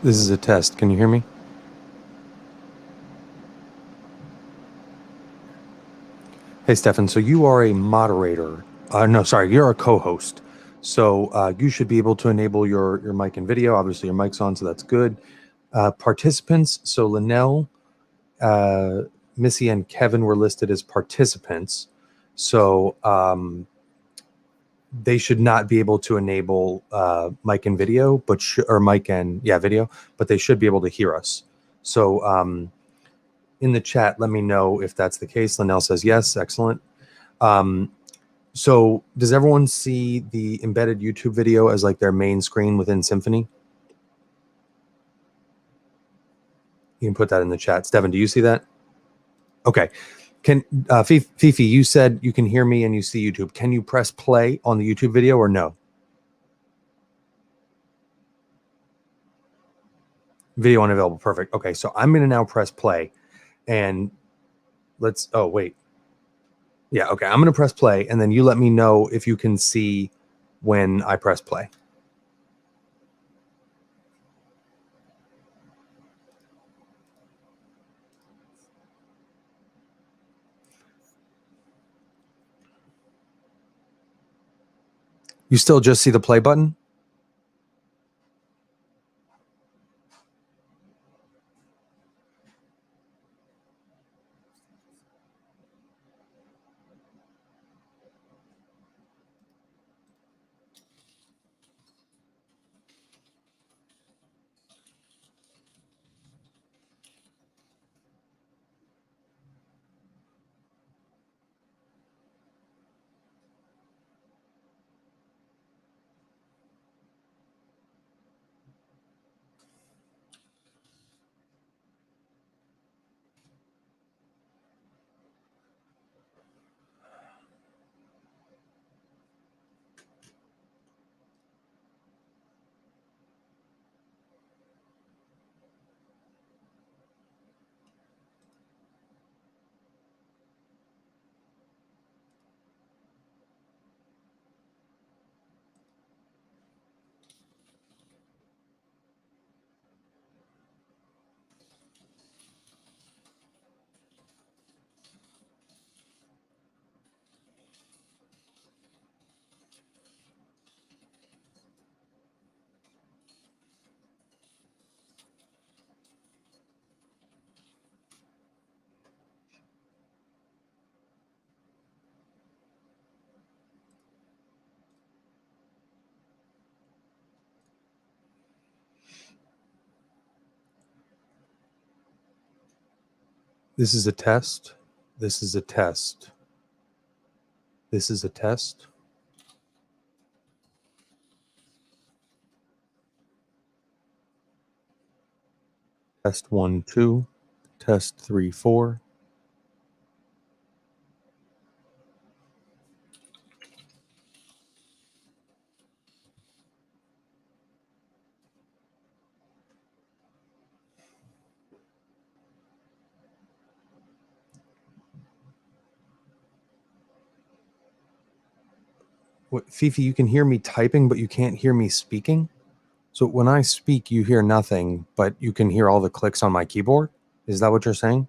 This is a test. Can you hear me? Hey, Stefan. So you are a moderator. No, sorry, you're a co-host. So you should be able to enable your mic and video. Obviously, your mic's on, so that's good. Participants. So Linnell, Missy, and Kevin were listed as participants. So they should not be able to enable mic and video, or mic and video, but they should be able to hear us. So in the chat, let me know if that's the case. Linnell says yes. Excellent. So does everyone see the embedded YouTube video as like their main screen within Symphony? You can put that in the chat. Stefan, do you see that? Okay. Can Fifi, you said you can hear me and you see YouTube. Can you press play on the YouTube video or no? Video unavailable. Perfect. Okay, so I'm going to now press play and oh, wait. Yeah, okay. I'm going to press play and then you let me know if you can see when I press play. You still just see the play button? This is a test. This is a test. This is a test. Test 1, 2. Test 3, 4. What, Fifi, you can hear me typing, but you can't hear me speaking? So when I speak, you hear nothing, but you can hear all the clicks on my keyboard? Is that what you're saying?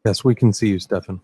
Yes, we can see you, Stefan.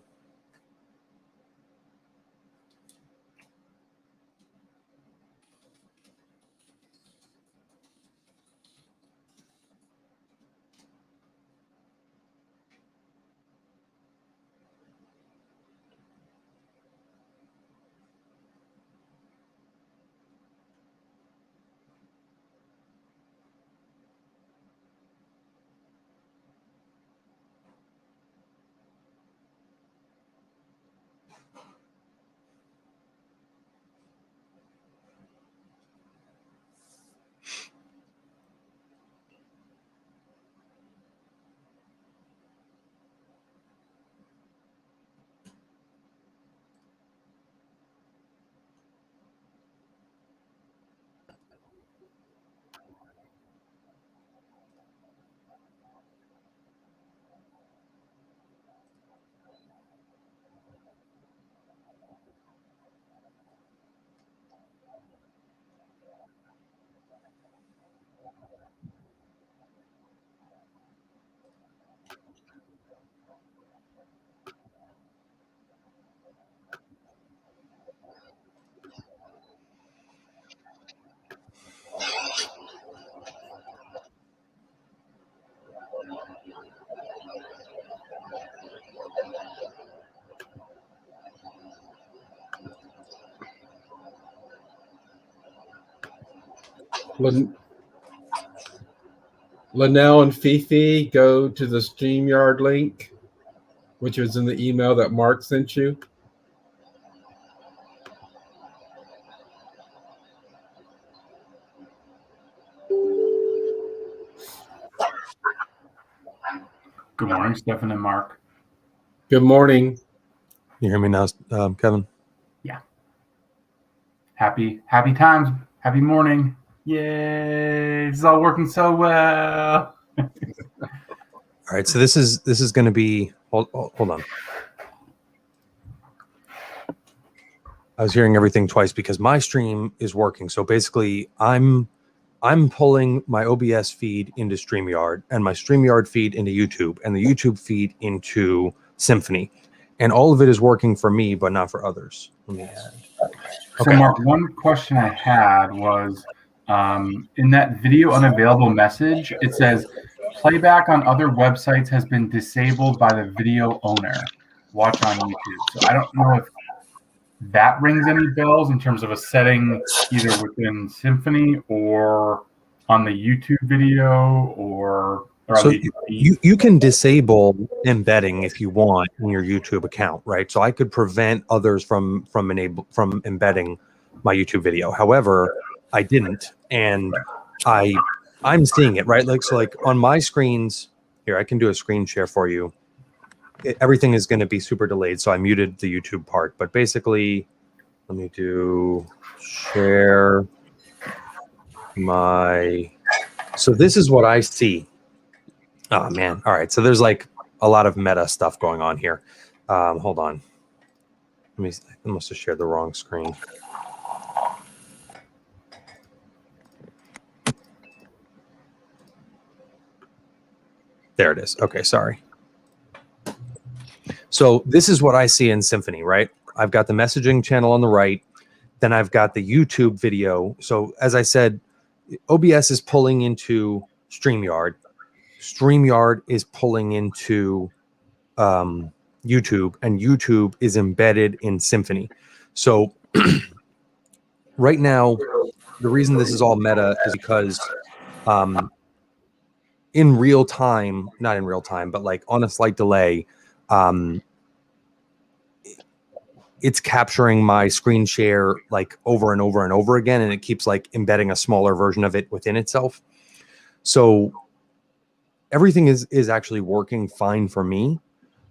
Linnell and Fifi, go to the StreamYard link, which was in the email that Mark sent you. Good morning, Stefan and Mark. Good morning. You hear me now, Kevin? Yeah. Happy times. Happy morning. Yay! This is all working so well. All right, so this is going to be. Hold on. I was hearing everything twice because my stream is working. So basically, I'm pulling my OBS feed into StreamYard and my StreamYard feed into YouTube and the YouTube feed into Symphony, and all of it is working for me, but not for others. Let me add. So, Mark, one question I had was in that video unavailable message, it says playback on other websites has been disabled by the video owner. Watch on YouTube. So I don't know if that rings any bells in terms of a setting either within Symphony or on the YouTube video or so you can disable embedding if you want in your YouTube account, right? So I could prevent others from embedding my YouTube video. However, I didn't, and I'm seeing it, right? Like on my screens here, I can do a screen share for you. Everything is going to be super delayed, so I muted the YouTube part. But basically, let me do share my. So this is what I see. Oh man! All right, so there's like a lot of meta stuff going on here. Hold on. I must have shared the wrong screen. There it is. Okay, sorry. So this is what I see in Symphony, right? I've got the messaging channel on the right. Then I've got the YouTube video. So as I said, OBS is pulling into StreamYard. StreamYard is pulling into YouTube, and YouTube is embedded in Symphony. So right now, the reason this is all meta is because in real time, not in real time, but like on a slight delay, it's capturing my screen share like over and over and over again, and it keeps like embedding a smaller version of it within itself. So everything is actually working fine for me,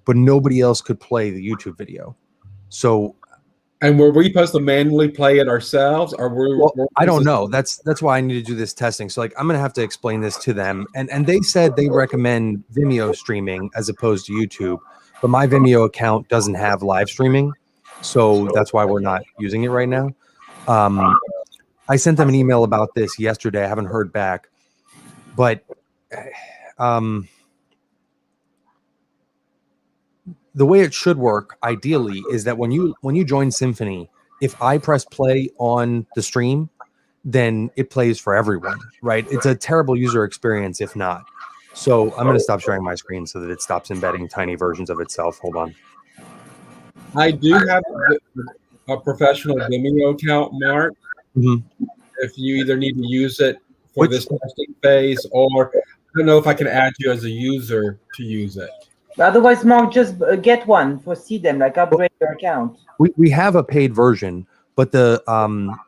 but nobody else could play the YouTube video. So, and were we supposed to manually play it ourselves, or I don't know. That's why I need to do this testing. So like I'm gonna have to explain this to them, and they said they recommend Vimeo streaming as opposed to YouTube, but my Vimeo account doesn't have live streaming, so that's why we're not using it right now. I sent them an email about this yesterday. I haven't heard back, but the way it should work ideally is that when you join Symphony, if I press play on the stream, then it plays for everyone, right? It's a terrible user experience if not. So I'm going to stop sharing my screen so that it stops embedding tiny versions of itself. Hold on. I do have a professional Vimeo account, Mark. Mm-hmm. If you either need to use it for this testing phase, or I don't know if I can add you as a user to use it. Otherwise, Mark, just get one for sidem, like upgrade your account. We have a paid version, but the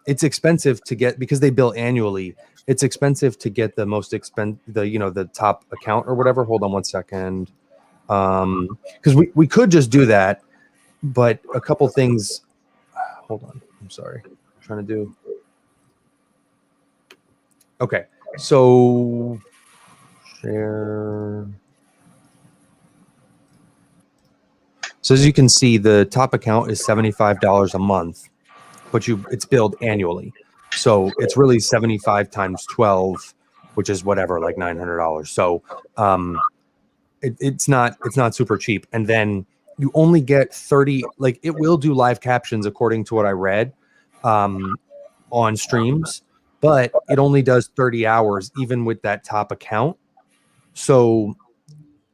it's expensive to get because they bill annually. It's expensive to get the most the top account or whatever. Hold on one second, because we could just do that, but a couple things. Hold on, I'm sorry. I'm trying to do. Okay, so share. So as you can see, the top account is $75 a month, but it's billed annually. So it's really 75 times 12, which is whatever, like $900. So it's not super cheap. And then you only get 30, like it will do live captions according to what I read on streams, but it only does 30 hours even with that top account. So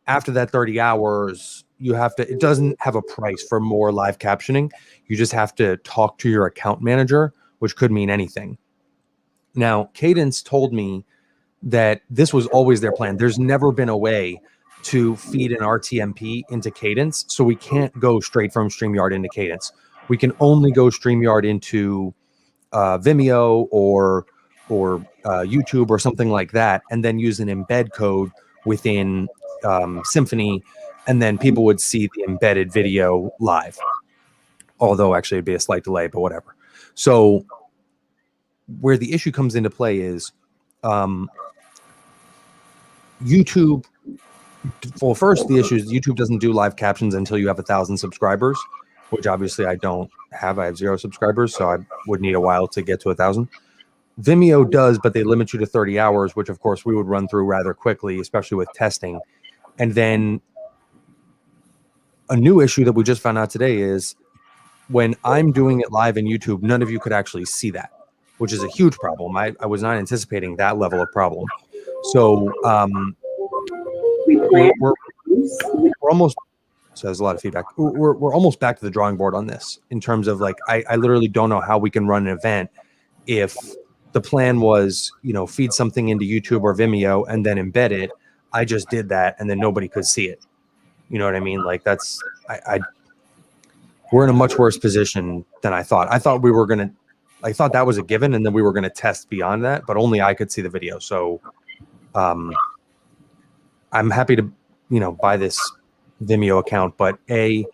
after that 30 hours, it doesn't have a price for more live captioning. You just have to talk to your account manager, which could mean anything. Now, Cadence told me that this was always their plan. There's never been a way to feed an RTMP into Cadence, so we can't go straight from StreamYard into Cadence. We can only go StreamYard into Vimeo or YouTube or something like that, and then use an embed code within Symphony, and then people would see the embedded video live. Although actually it'd be a slight delay, but whatever. So where the issue comes into play is YouTube. Well, first, the issue is YouTube doesn't do live captions until you have 1,000 subscribers, which obviously I don't have. I have 0 subscribers, so I would need a while to get to 1,000. Vimeo does, but they limit you to 30 hours, which of course we would run through rather quickly, especially with testing. And then a new issue that we just found out today is when I'm doing it live in YouTube, none of you could actually see that, which is a huge problem. I was not anticipating that level of problem. So we're almost, so there's a lot of feedback. We're almost back to the drawing board on this in terms of like, I literally don't know how we can run an event if the plan was, you know, feed something into YouTube or Vimeo and then embed it. I just did that and then nobody could see it. You know what I mean? Like that's, we're in a much worse position than I thought. I thought we were going to, I thought that was a given and then we were going to test beyond that, but only I could see the video. So I'm happy to, you know, buy this Vimeo account, but A,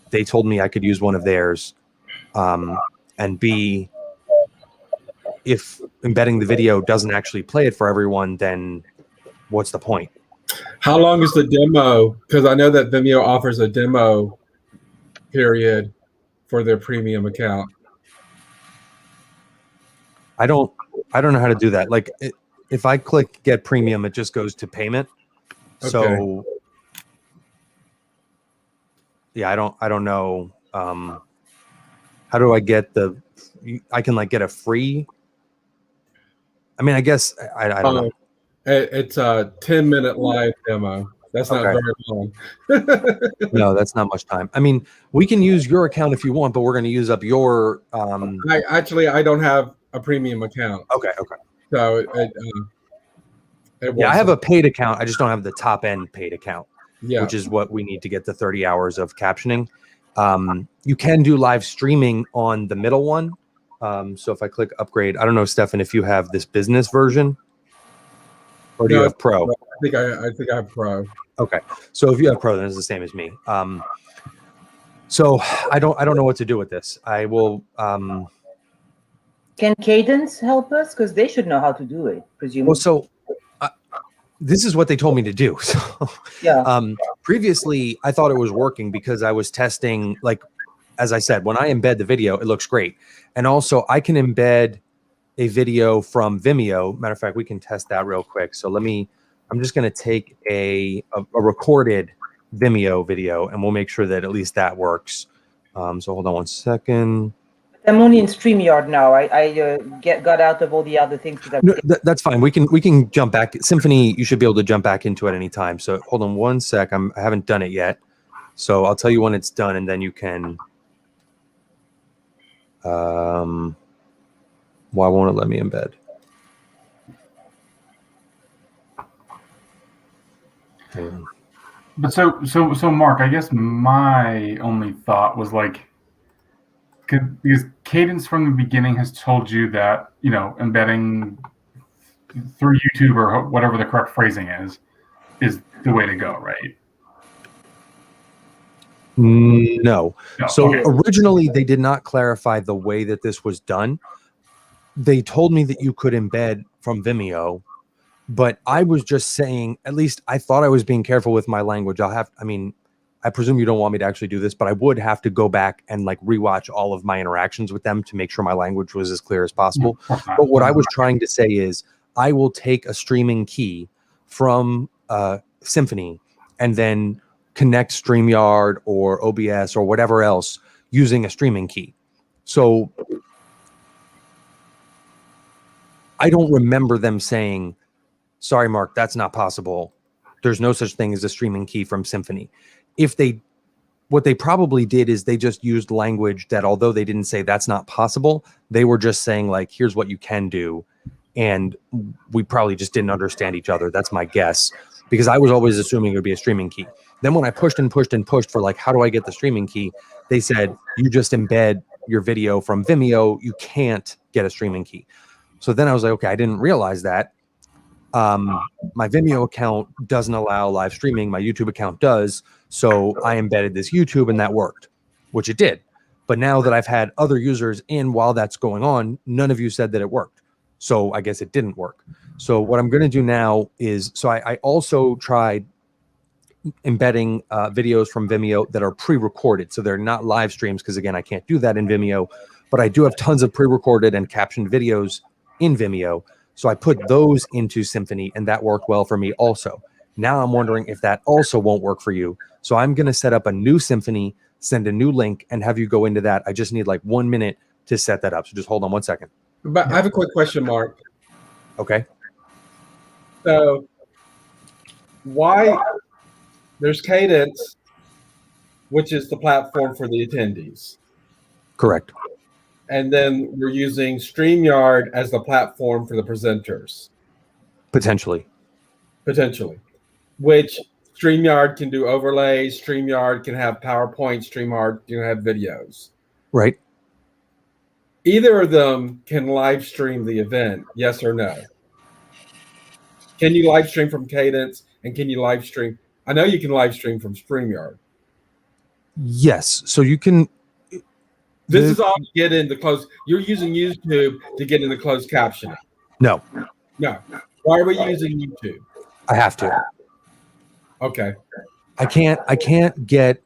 they told me I could use one of theirs. And B, if embedding the video doesn't actually play it for everyone, then what's the point? How long is the demo? Because I know that Vimeo offers a demo period for their premium account. I don't know how to do that. Like if I click get premium, it just goes to payment. Okay. So yeah, I don't know. How do I get I can like get a free? I mean, I guess I don't know. It's a 10-minute live demo. That's not very long. No, that's not much time. I mean, we can use your account if you want, but we're going to use up your. I don't have a premium account. Okay. So yeah, I have a paid account. I just don't have the top end paid account. Yeah. Which is what we need to get the 30 hours of captioning. You can do live streaming on the middle one. So if I click upgrade, I don't know, Stefan, if you have this business version or do you have pro? I think I have pro. Okay. So if you have pro, then it's the same as me. So I don't know what to do with this. I will. Can Cadence help us? Because they should know how to do it, presumably. Well, so this is what they told me to do. So yeah. Previously, I thought it was working because I was testing, like, as I said, when I embed the video, it looks great. And also I can embed a video from Vimeo. Matter of fact, we can test that real quick. So I'm just going to take a recorded Vimeo video and we'll make sure that at least that works. So hold on one second. I'm only in StreamYard now. I got out of all the other things. No, that's fine. We can jump back. Symphony, you should be able to jump back into it anytime. So hold on one sec. I haven't done it yet. So I'll tell you when it's done and then you can. Why won't it let me embed? But so Mark, I guess my only thought was like, because Cadence from the beginning has told you that, you know, embedding through YouTube or whatever the correct phrasing is the way to go, right? No. So okay. Originally, they did not clarify the way that this was done. They told me that you could embed from Vimeo, but I was just saying, at least I thought I was being careful with my language. I presume you don't want me to actually do this, but I would have to go back and like rewatch all of my interactions with them to make sure my language was as clear as possible. But what I was trying to say is I will take a streaming key from Symphony and then connect StreamYard or OBS or whatever else using a streaming key. So I don't remember them saying, sorry, Mark, that's not possible. There's no such thing as a streaming key from Symphony. What they probably did is they just used language that, although they didn't say that's not possible, they were just saying like, here's what you can do. and we probably just didn't understand each other. That's my guess, because I was always assuming it would be a streaming key. Then when I pushed and pushed and pushed for like, how do I get the streaming key? They said, you just embed your video from Vimeo. You can't get a streaming key. So then I was like, okay, I didn't realize that. My Vimeo account doesn't allow live streaming. My YouTube account does. So I embedded this YouTube and that worked, which it did. But now that I've had other users in while that's going on, none of you said that it worked. So I guess it didn't work. So what I'm going to do now is, so I also tried embedding videos from Vimeo that are pre-recorded. So they're not live streams, because again, I can't do that in Vimeo, but I do have tons of pre-recorded and captioned videos in Vimeo. So I put those into Symphony, and that worked well for me also. Now I'm wondering if that also won't work for you. So I'm going to set up a new Symphony, send a new link, and have you go into that. I just need like 1 minute to set that up. So just hold on 1 second. But I have a quick question, Mark. Okay. So why there's Cadence, which is the platform for the attendees. Correct. And then we're using StreamYard as the platform for the presenters. Potentially. Which StreamYard can do overlays, StreamYard can have PowerPoint, StreamYard can have videos. Right. Either of them can live stream the event, yes or no? Can you live stream from Cadence, and can you live stream? I know you can live stream from StreamYard. Yes. So you can. This is all to get in the closed. You're using YouTube to get in the closed captioning. No. Why are we using YouTube? I have to. Okay. I can't get.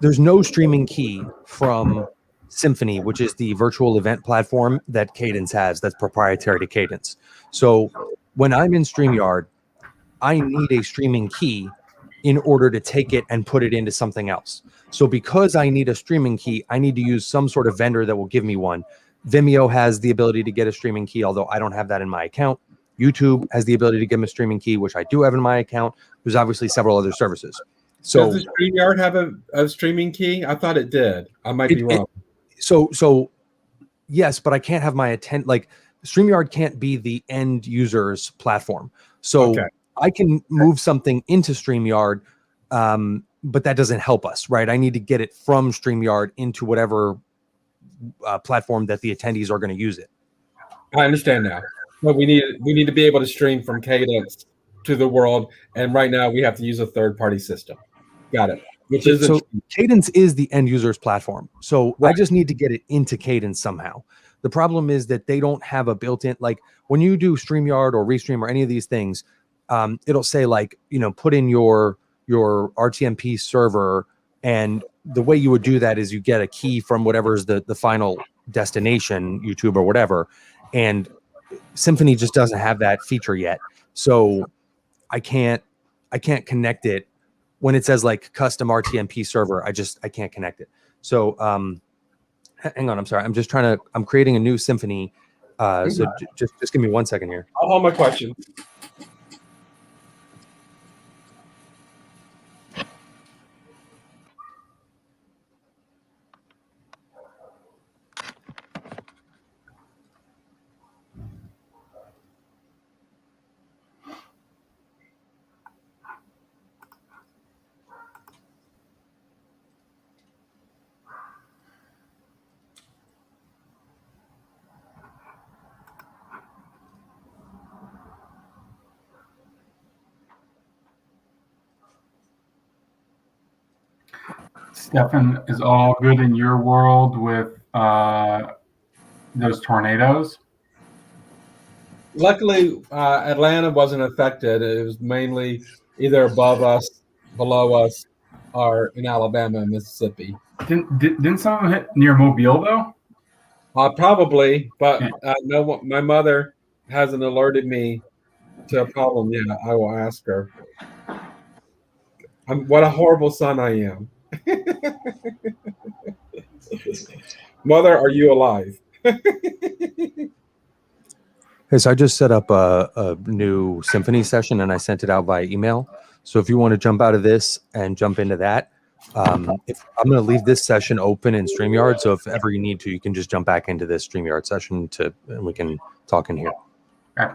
There's no streaming key from Symphony, which is the virtual event platform that Cadence has, that's proprietary to Cadence. So when I'm in StreamYard, I need a streaming key in order to take it and put it into something else. So because I need a streaming key, I need to use some sort of vendor that will give me one. Vimeo has the ability to get a streaming key, although I don't have that in my account. YouTube has the ability to give me a streaming key, which I do have in my account. There's obviously several other services. So does the StreamYard have a streaming key? I thought it did. I might be wrong. So yes, but I can't have my like StreamYard can't be the end user's platform. So okay. I can move something into StreamYard, but that doesn't help us, right? I need to get it from StreamYard into whatever platform that the attendees are going to use it. I understand now. But we need to be able to stream from Cadence to the world, and right now we have to use a third-party system. Got it. Which is so Cadence is the end user's platform. So right. I just need to get it into Cadence somehow. The problem is that they don't have a built-in, like when you do StreamYard or Restream or any of these things, it'll say like, put in your RTMP server, and the way you would do that is you get a key from whatever's the final destination, YouTube or whatever, and Symphony just doesn't have that feature yet. So I can't connect it when it says like custom RTMP server. I can't connect it. So hang on, I'm sorry. I'm creating a new Symphony. So just give me 1 second here. I'll hold my question. Stefan, is all good in your world with those tornadoes? Luckily, Atlanta wasn't affected. It was mainly either above us, below us, or in Alabama and Mississippi. Didn't some of them hit near Mobile, though? Probably, but no, my mother hasn't alerted me to a problem yet. I will ask her. What a horrible son I am. Mother, are you alive? Hey, so I just set up a new Symphony session and I sent it out via email. So if you want to jump out of this and jump into that, I'm going to leave this session open in StreamYard. So if ever you need to, you can just jump back into this StreamYard session and we can talk in here. Okay.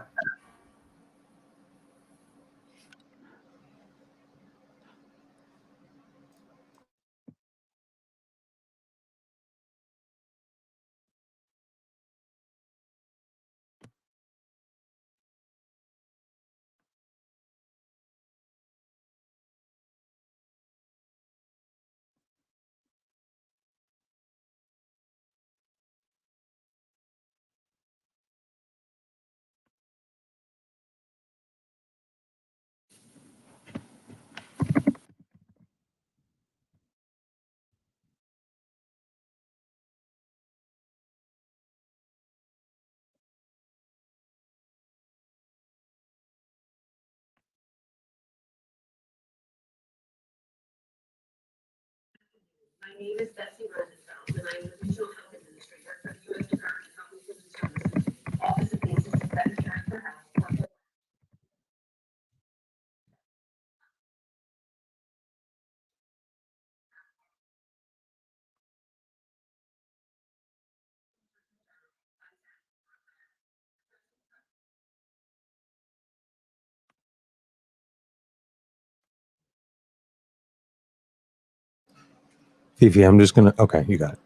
My name is Betsy Rosenfeld, and I am the Regional Health Administrator for the U.S. Department of Health and Human Services, Office of the Assistant Secretary for Health. Fifi, I'm just gonna. Okay, you got it.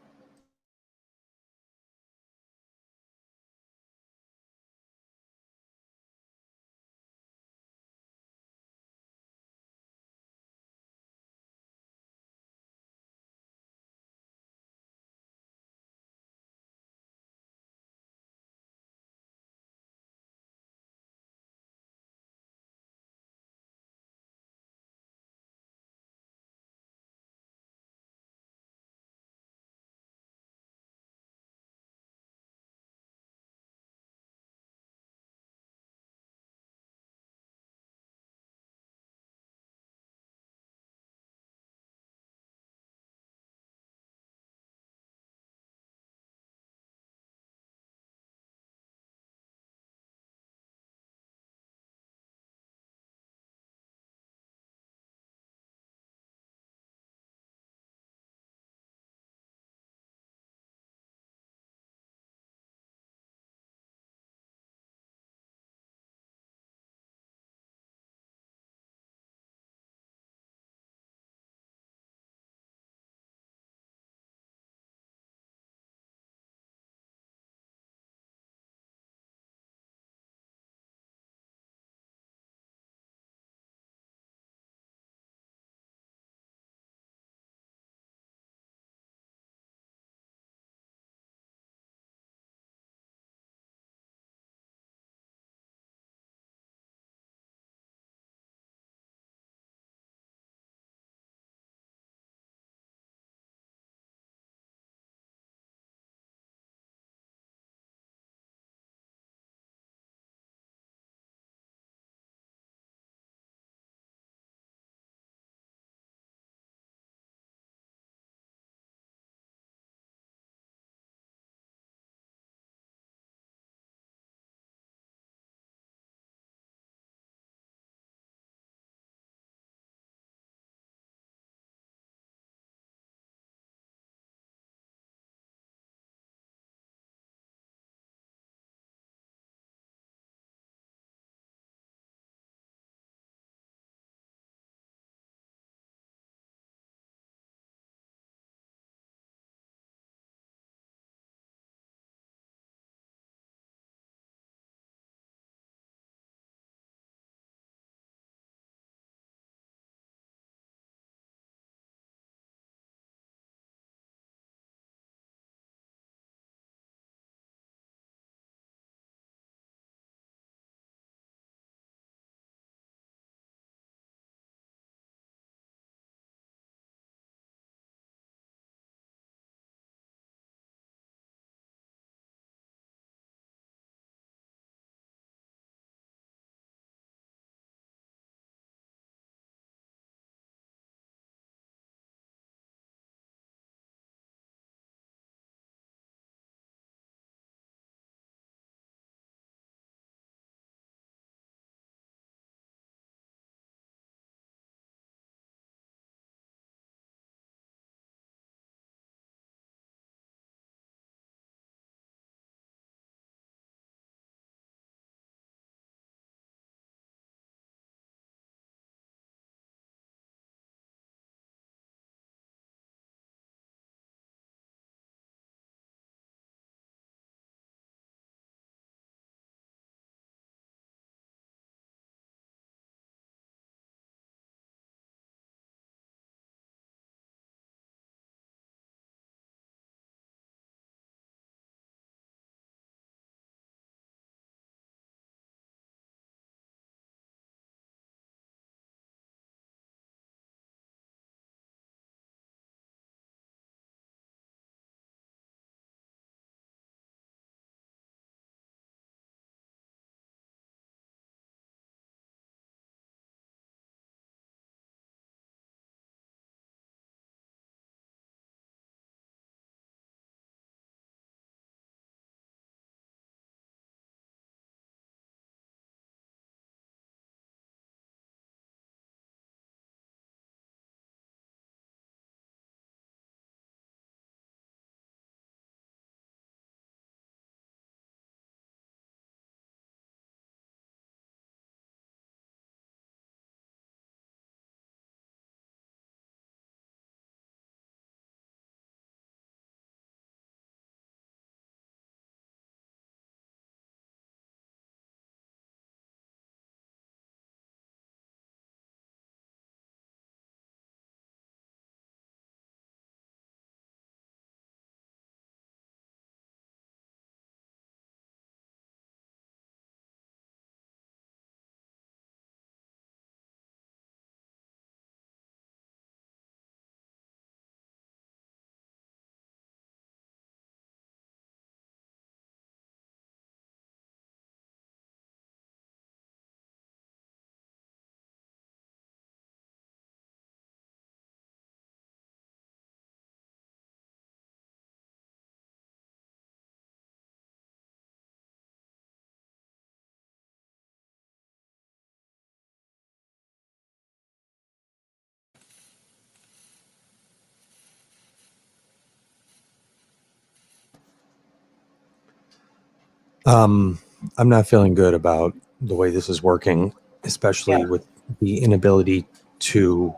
I'm not feeling good about the way this is working, especially with the inability to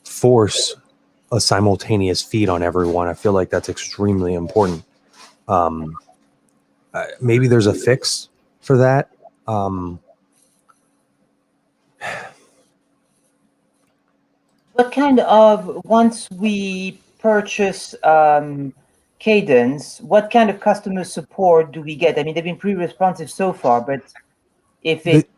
force a simultaneous feed on everyone. I feel like that's extremely important. Maybe there's a fix for that. What kind of, once we purchase Cadence, what kind of customer support do we get? I mean, they've been pretty responsive so far, but if They, it,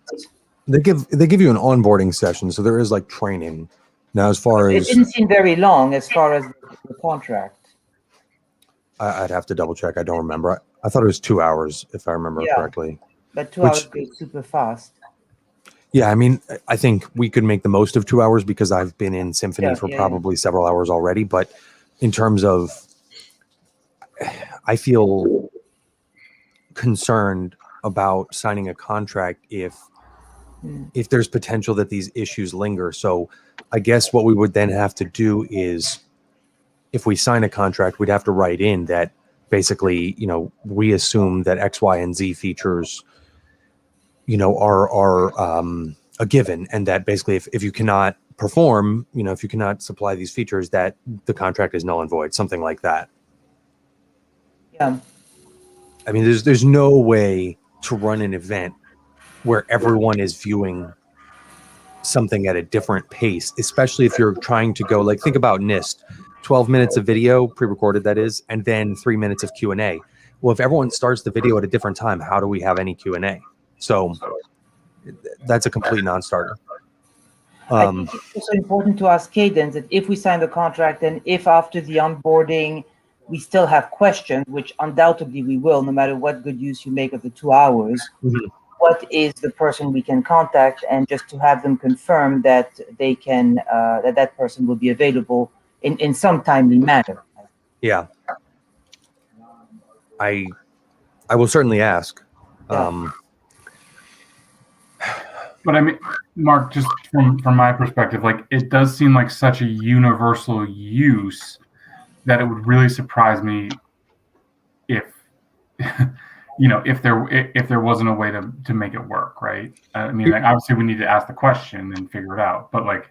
they give you an onboarding session, so there is like training. Now, as far it as didn't seem very long as far as the contract. I'd have to double check. I don't remember. I thought it was 2 hours, if I remember Yeah. correctly. But 2 Which- hours goes super fast. Yeah, I mean, I think we could make the most of 2 hours because I've been in Symphony Yeah, for yeah, probably several hours already. But in terms of, I feel concerned about signing a contract if there's potential that these issues linger. So I guess what we would then have to do is, if we sign a contract, we'd have to write in that basically, we assume that X, Y, and Z features, are a given, and that basically if you cannot perform, if you cannot supply these features, that the contract is null and void, something like that. Yeah. I mean, there's no way to run an event where everyone is viewing something at a different pace, especially if you're trying to go, like, think about NIST, 12 minutes of video pre-recorded, that is, and then 3 minutes of Q&A. Well, if everyone starts the video at a different time, how do we have any Q&A? So that's a complete non-starter. I think it's also important to ask Cadence that if we sign the contract and if after the onboarding we still have questions, which undoubtedly we will, no matter what good use you make of the 2 hours, what is the person we can contact, and just to have them confirm that they can, that person will be available in some timely manner. Yeah. I will certainly ask. Yeah. But I mean, Mark, just from my perspective, like, it does seem like such a universal use that it would really surprise me if if there wasn't a way to make it work, right? I mean, like, obviously we need to ask the question and figure it out, but like,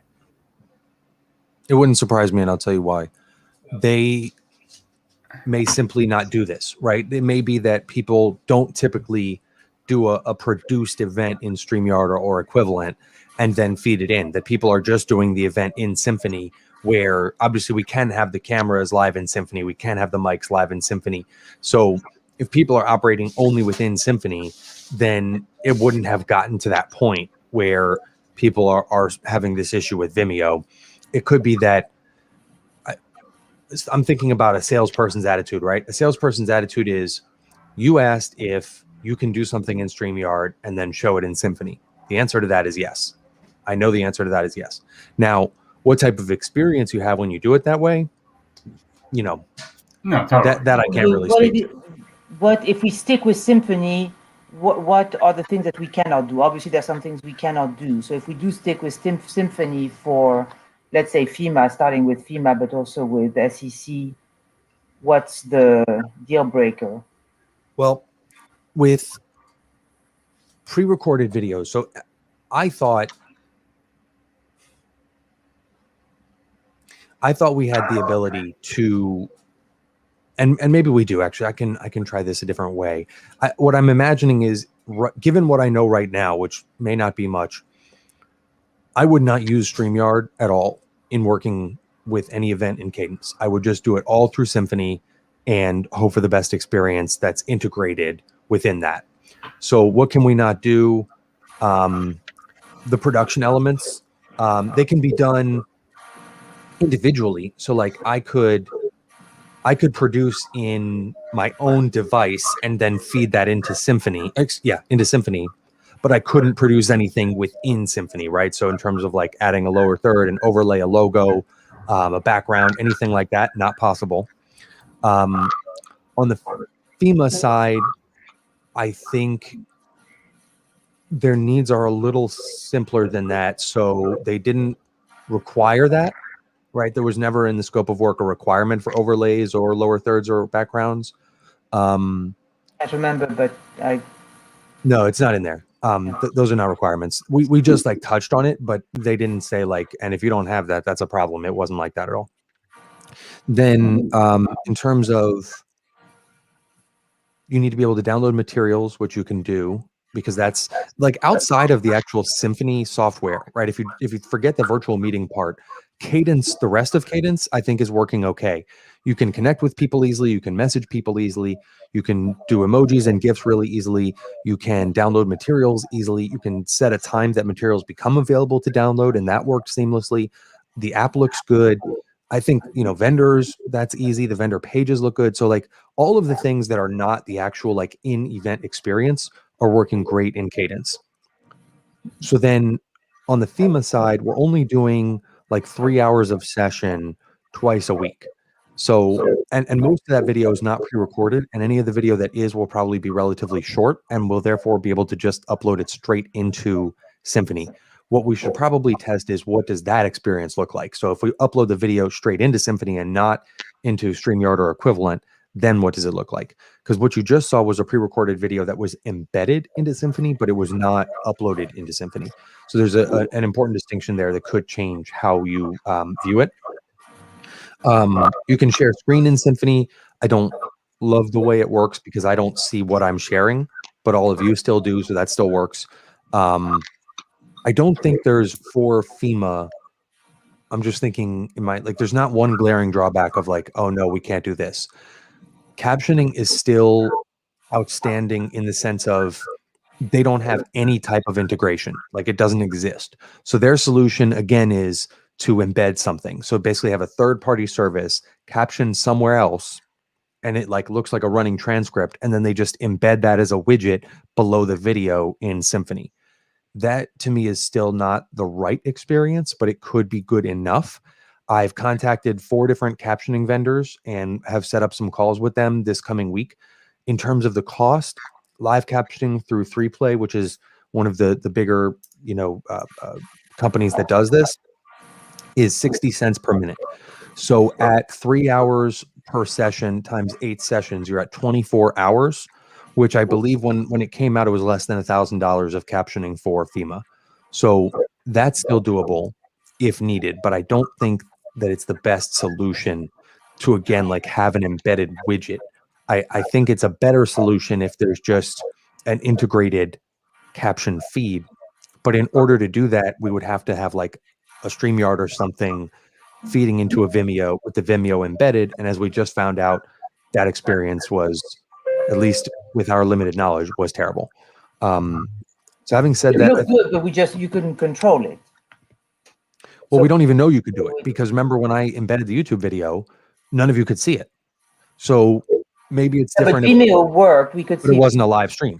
it wouldn't surprise me, and I'll tell you why. They may simply not do this, right? It may be that people don't typically do a produced event in StreamYard or equivalent and then feed it in, that people are just doing the event in Symphony, where obviously we can have the cameras live in Symphony, we can have the mics live in Symphony. So if people are operating only within Symphony, then it wouldn't have gotten to that point where people are having this issue with Vimeo. It could be that I'm thinking about a salesperson's attitude, right? A salesperson's attitude is, you asked if you can do something in StreamYard and then show it in Symphony. The answer to that is yes. I know the answer to that is yes. Now, what type of experience you have when you do it that way, no, totally. that I can't really speak to. What if we stick with Symphony? What are the things that we cannot do? Obviously, there's some things we cannot do. So if we do stick with Symphony for, let's say, FEMA, starting with FEMA, but also with SEC, what's the deal breaker? Well, with pre-recorded videos, so I thought we had the ability to, and maybe we do, actually. I can try this a different way. What I'm imagining is, given what I know right now, which may not be much, I would not use StreamYard at all in working with any event in Cadence. I would just do it all through Symphony and hope for the best experience that's integrated within that. So what can we not do? The production elements, they can be done individually. So like I could produce in my own device and then feed that into Symphony. Into Symphony. But I couldn't produce anything within Symphony, right? So in terms of like adding a lower third and overlay a logo, a background, anything like that, not possible. On the FEMA side, I think their needs are a little simpler than that. So they didn't require that, right? There was never in the scope of work a requirement for overlays or lower thirds or backgrounds. can't remember, but No, it's not in there. Those are not requirements. We just like touched on it, but they didn't say like, and if you don't have that, that's a problem. It wasn't like that at all. Then in terms of, you need to be able to download materials, which you can do, because that's like outside of the actual Symphony software, right? If you forget the virtual meeting part, Cadence, the rest of Cadence, I think is working okay. You can connect with people easily. You can message people easily. You can do emojis and GIFs really easily. You can download materials easily. You can set a time that materials become available to download, and that works seamlessly. The app looks good. I think, vendors, that's easy. The vendor pages look good. So like all of the things that are not the actual like in-event experience are working great in Cadence. So then on the Thema side, we're only doing like 3 hours of session twice a week. So, and most of that video is not pre-recorded, and any of the video that is will probably be relatively short and will therefore be able to just upload it straight into Symphony. What we should probably test is, what does that experience look like? So if we upload the video straight into Symphony and not into StreamYard or equivalent, then what does it look like? Because what you just saw was a pre-recorded video that was embedded into Symphony, but it was not uploaded into Symphony. So there's an important distinction there that could change how you view it. You can share screen in Symphony. I don't love the way it works because I don't see what I'm sharing, but all of you still do, so that still works. I don't think there's for FEMA. I'm just thinking it might, like, there's not one glaring drawback of like, oh no, we can't do this. Captioning is still outstanding in the sense of they don't have any type of integration. Like, it doesn't exist. So their solution again is to embed something. So basically have a third-party service caption somewhere else, and it like looks like a running transcript, and then they just embed that as a widget below the video in Symphony. That to me is still not the right experience, but it could be good enough. I've contacted 4 different captioning vendors and have set up some calls with them this coming week. In terms of the cost, live captioning through 3Play, which is one of the bigger companies that does this, is 60 cents per minute. So at 3 hours per session times 8 sessions, you're at 24 hours, which I believe when it came out, it was less than $1,000 of captioning for FEMA. So that's still doable if needed, but I don't think that it's the best solution to, again, like have an embedded widget. I think it's a better solution if there's just an integrated caption feed. But in order to do that, we would have to have like a StreamYard or something feeding into a Vimeo with the Vimeo embedded. And as we just found out, that experience was, at least with our limited knowledge, was terrible. So having said that, looked good, but you couldn't control it. Well, so we don't even know you could do it, because remember when I embedded the YouTube video, none of you could see it. So maybe it's different. But Vimeo worked. We could see. But it wasn't a live stream.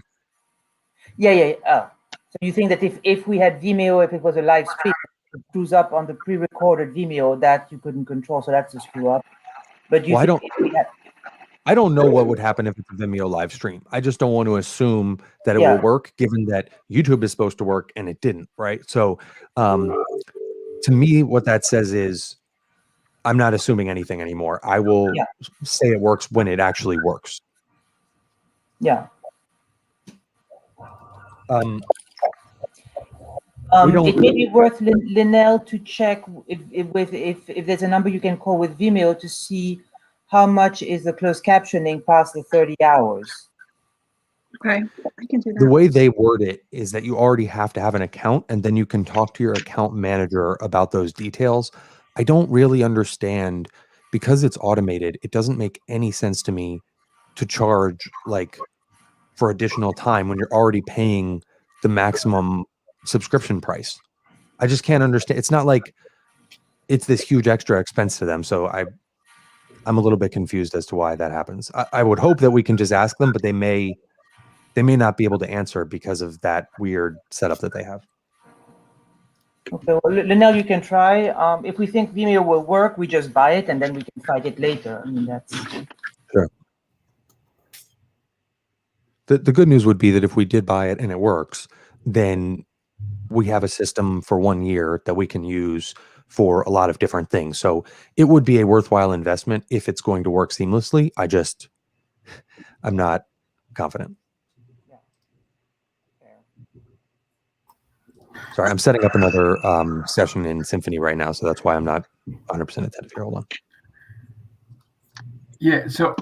Yeah. So you think that if we had Vimeo, if it was a live stream, it screws up on the pre-recorded Vimeo that you couldn't control, so that's a screw up. But you I don't know what would happen if it's a Vimeo live stream. I just don't want to assume that it will work, given that YouTube is supposed to work and it didn't, right? So to me, what that says is I'm not assuming anything anymore. I will say it works when it actually works. Yeah. It may be worth, Linnell, to check if there's a number you can call with Vimeo to see how much is the closed captioning past the 30 hours. Okay, I can do that. The way they word it is that you already have to have an account, and then you can talk to your account manager about those details. I don't really understand, because it's automated, it doesn't make any sense to me to charge like for additional time when you're already paying the maximum subscription price. I just can't understand. It's not like it's this huge extra expense to them. So I'm a little bit confused as to why that happens. I would hope that we can just ask them, but they may not be able to answer because of that weird setup that they have. Okay, well, Linnell, you can try. If we think Vimeo will work, we just buy it and then we can fight it later. I mean, that's sure. The good news would be that if we did buy it and it works, then we have a system for 1 year that we can use for a lot of different things. So it would be a worthwhile investment if it's going to work seamlessly. I'm not confident. Yeah. Fair. Sorry, I'm setting up another session in Symphony right now, so that's why I'm not 100% attentive here. Hold on. Yeah, so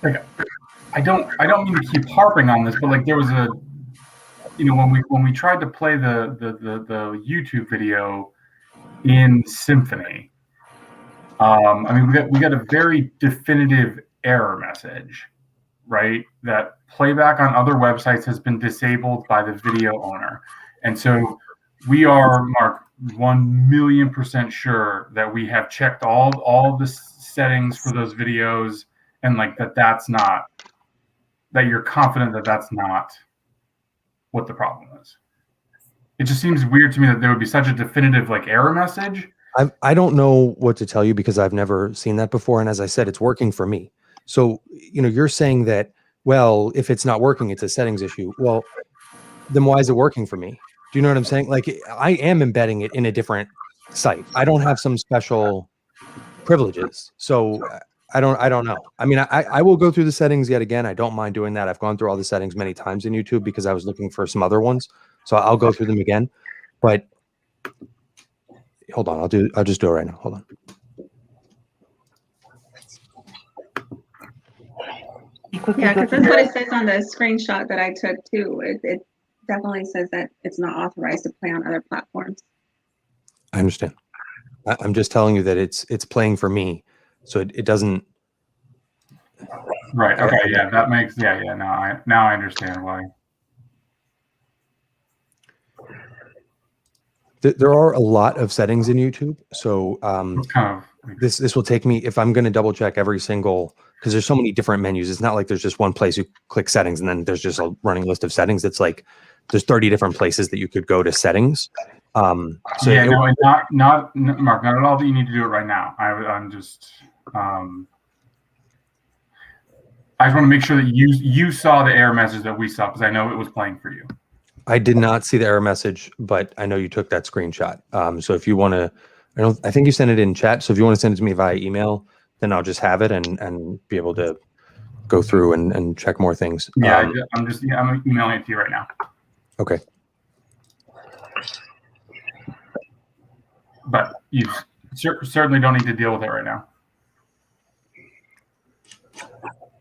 like I don't mean to keep harping on this, but like there was a, you know, when we tried to play the YouTube video in Symphony, I mean we got a very definitive error message, right? That playback on other websites has been disabled by the video owner, and so we are, Mark, 1,000,000% sure that we have checked all the settings for those videos, and like that's not, that you're confident that that's not what the problem is. It just seems weird to me that there would be such a definitive like error message. I don't know what to tell you because I've never seen that before, and as I said, it's working for me. So you know, you're saying that, well, if it's not working, it's a settings issue. Well, then why is it working for me? Do you know what I'm saying? Like, I am embedding it in a different site. I don't have some special privileges. So I don't know. I mean, I will go through the settings yet again. I don't mind doing that. I've gone through all the settings many times in YouTube because I was looking for some other ones. So I'll go through them again. But hold on, I'll just do it right now. Hold on. Yeah, because that's what it says on the screenshot that I took too. It definitely says that it's not authorized to play on other platforms. I understand. I'm just telling you that it's playing for me, so it doesn't. Right. Okay. Yeah, that makes. Yeah. Yeah. Now I understand why. There are a lot of settings in YouTube, so It's kind of this will take me, if I'm going to double check every single, because there's so many different menus. It's not like there's just one place you click settings and then there's just a running list of settings. It's like there's 30 different places that you could go to settings. So yeah, no, not Mark, not at all that you need to do it right now. I'm just I just want to make sure that you saw the error message that we saw, because I know it was playing for you. I did not see the error message, but I know you took that screenshot. So if you want to, I think you sent it in chat. So if you want to send it to me via email, then I'll just have it and be able to go through and check more things. Yeah, I'm emailing it to you right now. Okay. But you certainly don't need to deal with it right now.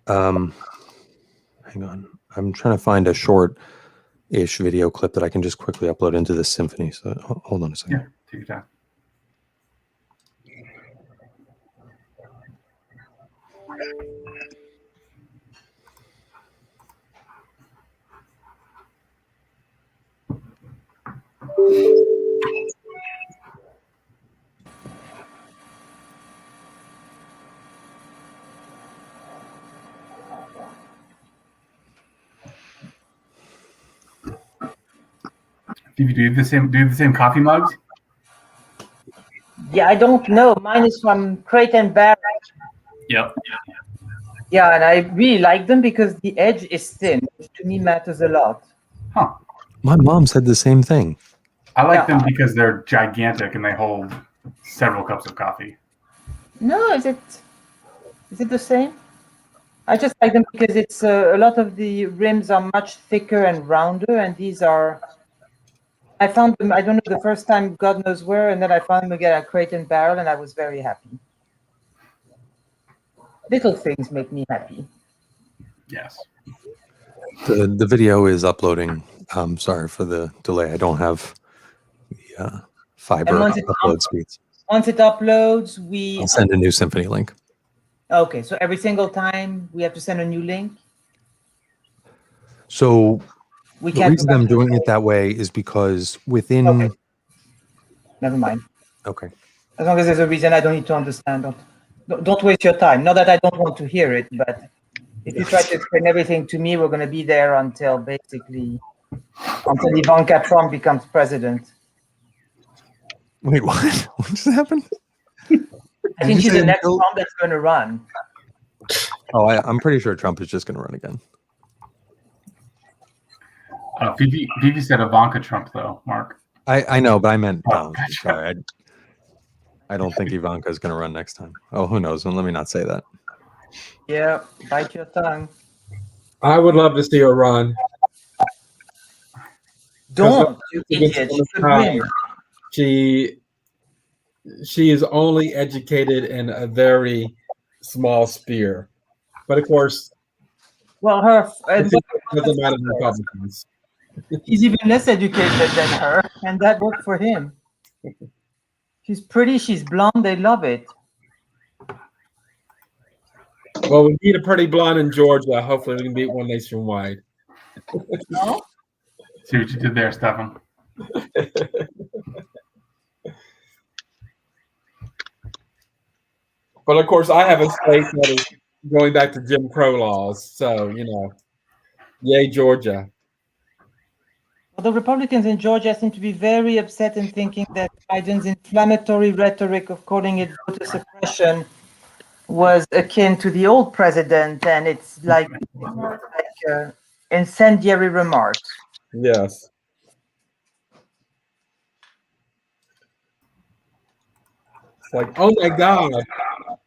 Hang on. I'm trying to find a short-ish video clip that I can just quickly upload into this Symphony. So hold on a second. Yeah, take your time. Do you have the same coffee mugs? Yeah, I don't know. Mine is from Crate and Barrel. Yep. Yeah, and I really like them because the edge is thin, which to me matters a lot. Huh. My mom said the same thing. I like them because they're gigantic and they hold several cups of coffee. No, is it the same? I just like them because it's a lot of the rims are much thicker and rounder, and these are. I found them, I don't know, the first time, God knows where, and then I found them again at Crate and Barrel, and I was very happy. Little things make me happy. Yes. The video is uploading. Sorry for the delay. I don't have the fiber upload speeds. Once it uploads, I'll send a new Symphony link. Okay, so every single time we have to send a new link? So We the can't. reason I'm doing it that way is because within. Okay. Never mind. Okay. As long as there's a reason, I don't need to understand. Don't waste your time. Not that I don't want to hear it, but if you try to explain everything to me, we're going to be there until Ivanka Trump becomes president. Wait, what? What just happened? I think she's the next Trump that's going to run. Oh, I'm pretty sure Trump is just going to run again. Vivi said Ivanka Trump, though, Mark. I know, but I meant. Oh, sorry. I don't think Ivanka is going to run next time. Oh, who knows? Let me not say that. Yeah, bite your tongue. I would love to see her run. Don't, you Against idiot. Thomas She could win. Howard, she is only educated in a very small sphere, but of course, Well, her it doesn't matter to Republicans. he's even less educated than her, and that worked for him. She's pretty, she's blonde, they love it. Well, we need a pretty blonde in Georgia. Hopefully, we can beat one nationwide. No? See what you did there, Stefan. But of course, I have a state that is going back to Jim Crow laws. So, yay, Georgia. Well, the Republicans in Georgia seem to be very upset and thinking that Biden's inflammatory rhetoric of calling it voter suppression was akin to the old president, and it's like incendiary remarks. Yes. It's like, oh my God,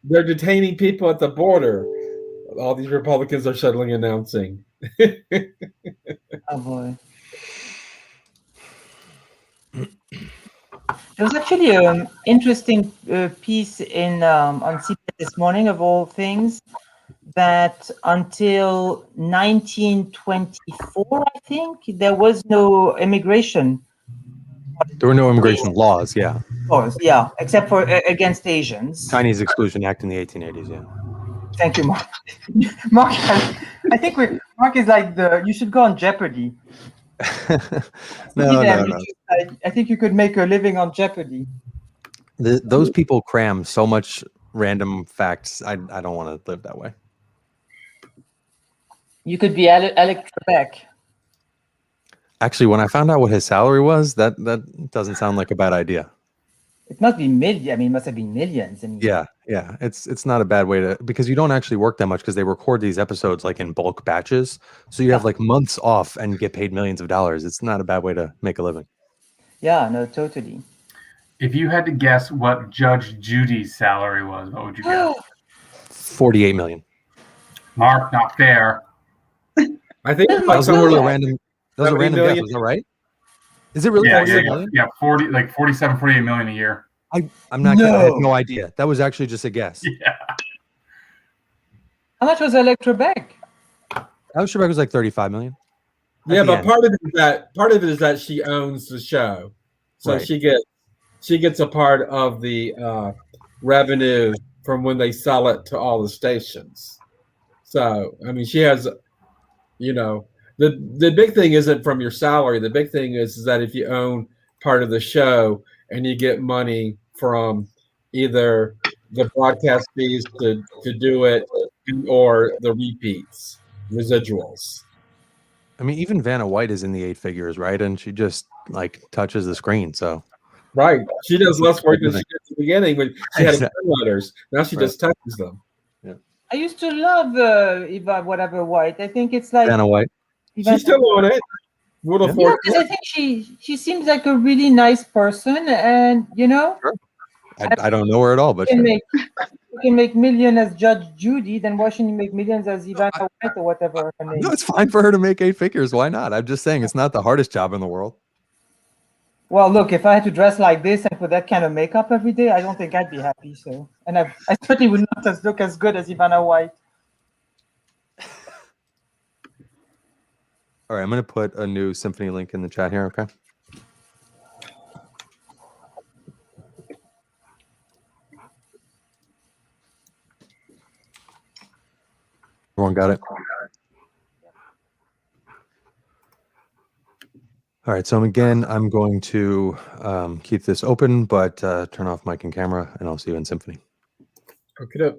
they're detaining people at the border. All these Republicans are suddenly announcing. Oh boy. There was actually an interesting piece on CBS this morning, of all things, that until 1924, I think, there was no immigration. There were no immigration laws, yeah. Laws, yeah, except for against Asians. Chinese Exclusion Act in the 1880s, yeah. Thank you, Mark. Mark, I think Mark is like you should go on Jeopardy. No. I think you could make a living on Jeopardy. Those people cram so much random facts. I don't want to live that way. You could be Alec Trebek. Actually, when I found out what his salary was, that doesn't sound like a bad idea. It must be it must have been millions. Yeah. It's not a bad way to, because you don't actually work that much because they record these episodes like in bulk batches. So you have like months off and get paid millions of dollars. It's not a bad way to make a living. Yeah, no, totally. If you had to guess what Judge Judy's salary was, what would you guess? 48 million. Mark, not fair. I think That was a random guess. Was that right? Is it really? Yeah, 47, 48 million a year. I'm not. I had no idea. That was actually just a guess. Yeah. How much was Alec Trebek? Alex Trebek was like 35 million. Yeah, but part of it is that she owns the show, so right. she gets a part of the revenue from when they sell it to all the stations. So I mean, she has, the big thing isn't from your salary. The big thing is that if you own part of the show and you get money from either the broadcast fees to do it or the repeats, residuals. I mean, even Vanna White is in the 8 figures, right? And she just like touches the screen. So right, she does less work than she did at the beginning when she had letters. Now she just touches them. Yeah. I used to love Eva whatever White. I think it's like Vanna White. She's still on it. Yeah, I think she seems like a really nice person, and Sure. I don't know her at all, but you can make millions as Judge Judy. Then why shouldn't you make millions as Ivana White or whatever her name? No, it's fine for her to make 8 figures. Why not? I'm just saying it's not the hardest job in the world. Well, look, if I had to dress like this and put that kind of makeup every day, I don't think I'd be happy. So, and I certainly would not look as good as Ivana White. All right, I'm going to put a new Symphony link in the chat here, okay? Everyone got it? All right, so again, I'm going to keep this open, but turn off mic and camera, and I'll see you in Symphony. Okay.